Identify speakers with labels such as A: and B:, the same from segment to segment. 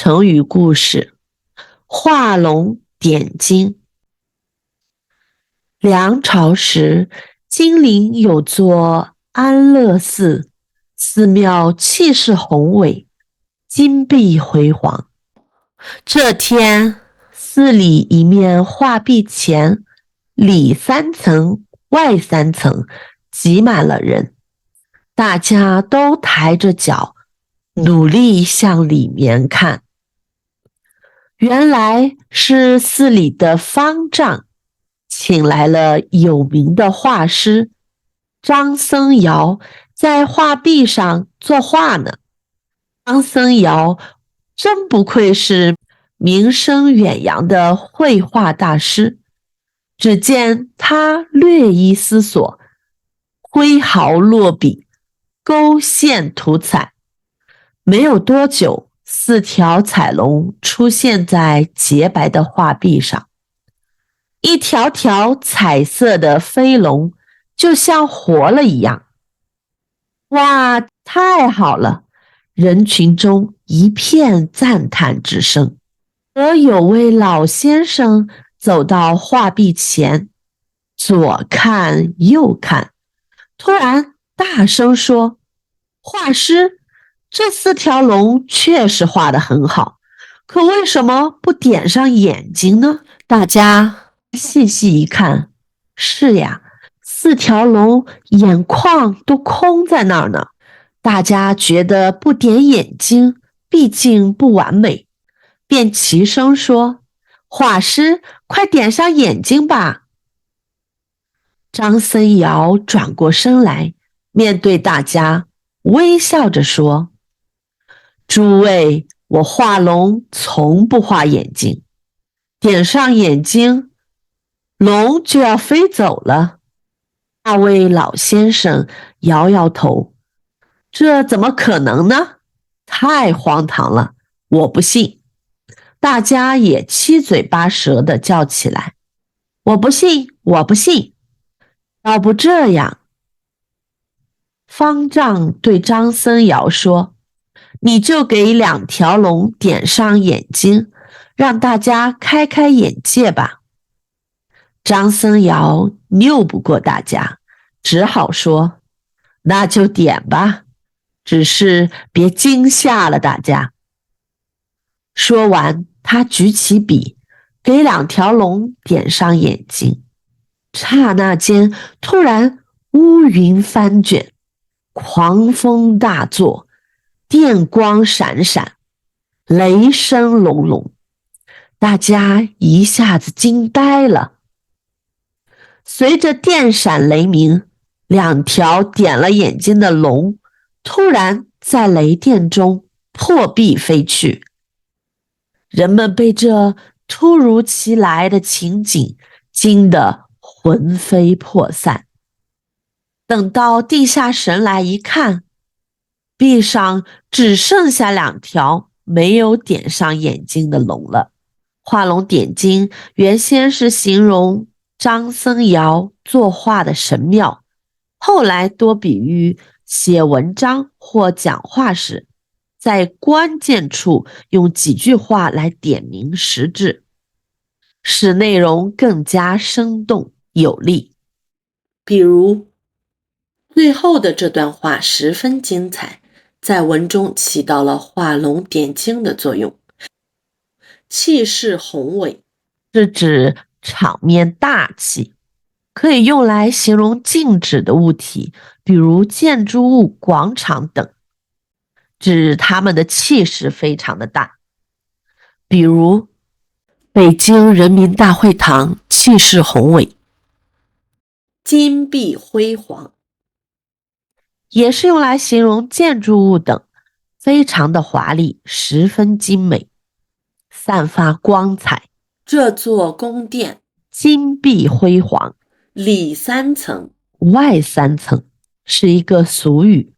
A: 成语故事：画龙点睛。梁朝时，金陵有座安乐寺，寺庙气势宏伟，金碧辉煌。这天，寺里一面画壁前，里3层外3层挤满了人，大家都抬着脚，努力向里面看。原来是寺里的方丈请来了有名的画师张僧繇，在画壁上作画呢。张僧繇真不愧是名声远扬的绘画大师，只见他略一思索，挥毫落笔，勾线涂彩，没有多久，4条彩龙出现在洁白的画壁上，一条条彩色的飞龙就像活了一样。哇，太好了！人群中一片赞叹之声。而有位老先生走到画壁前，左看右看，突然大声说：“画师，这4条龙确实画得很好，可为什么不点上眼睛呢？”大家细细一看，是呀，4条龙眼眶都空在那儿呢。大家觉得不点眼睛毕竟不完美，便齐声说：“画师，快点上眼睛吧！”张僧繇转过身来，面对大家，微笑着说：“诸位，我画龙从不画眼睛，点上眼睛，龙就要飞走了。”那位老先生摇摇头：“这怎么可能呢？太荒唐了，我不信。”大家也七嘴八舌地叫起来：“我不信，我不信！要不这样。”方丈对张僧繇说：“你就给2条龙点上眼睛，让大家开开眼界吧。”张僧繇拗不过大家，只好说：“那就点吧，只是别惊吓了大家。”说完，他举起笔，给2条龙点上眼睛。刹那间，突然乌云翻卷，狂风大作，电光闪闪，雷声隆隆，大家一下子惊呆了。随着电闪雷鸣，2条点了眼睛的龙突然在雷电中破壁飞去。人们被这突如其来的情景惊得魂飞魄散。等到定下神来一看，壁上只剩下2条没有点上眼睛的龙了。画龙点睛原先是形容张僧繇作画的神妙，后来多比喻写文章或讲话时，在关键处用几句话来点明实质，使内容更加生动有力。比如最后的这段话十分精彩，在文中起到了画龙点睛的作用。气势宏伟是指场面大气，可以用来形容静止的物体，比如建筑物、广场等，指它们的气势非常的大。比如北京人民大会堂气势宏伟，金碧辉煌，也是用来形容建筑物等，非常的华丽，十分精美，散发光彩。这座宫殿金碧辉煌，里3层外3层，是一个俗语，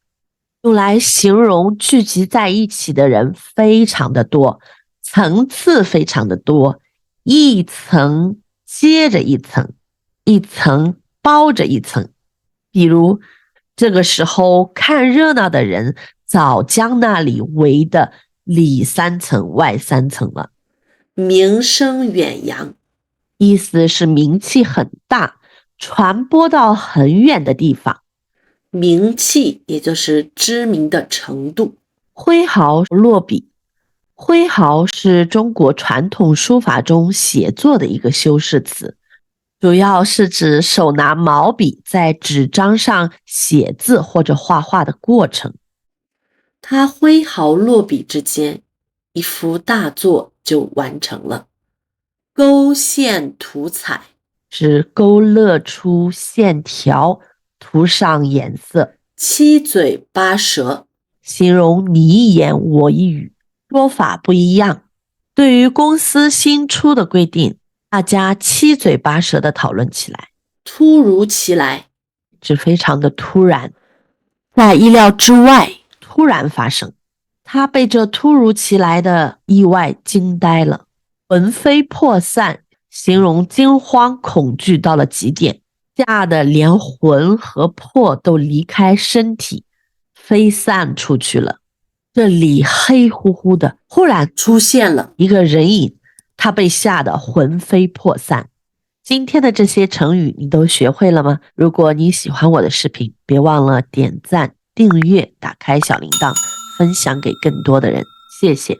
A: 用来形容聚集在一起的人非常的多，层次非常的多，一层接着一层，一层包着一层。比如这个时候看热闹的人早将那里围得里三层外三层了。
B: 名声远扬，
A: 意思是名气很大，传播到很远的地方。
B: 名气也就是知名的程度。
A: 挥毫落笔，挥毫是中国传统书法中写作的一个修饰词，主要是指手拿毛笔在纸张上写字或者画画的过程。
B: 他挥毫落笔之间，一幅大作就完成了。勾线涂彩，
A: 是勾勒出线条，涂上颜色。
B: 七嘴八舌，
A: 形容你一言我一语，说法不一样。对于公司新出的规定，大家七嘴八舌地讨论起来，
B: 突如其来，
A: 是非常的突然，
B: 在意料之外，
A: 突然发生。他被这突如其来的意外惊呆了，魂飞魄散，形容惊慌恐惧到了极点，吓得连魂和魄都离开身体，飞散出去了。这里黑乎乎的，忽然
B: 出现了
A: 一个人影，他被吓得魂飞魄散。今天的这些成语你都学会了吗？如果你喜欢我的视频，别忘了点赞、订阅、打开小铃铛，分享给更多的人，谢谢。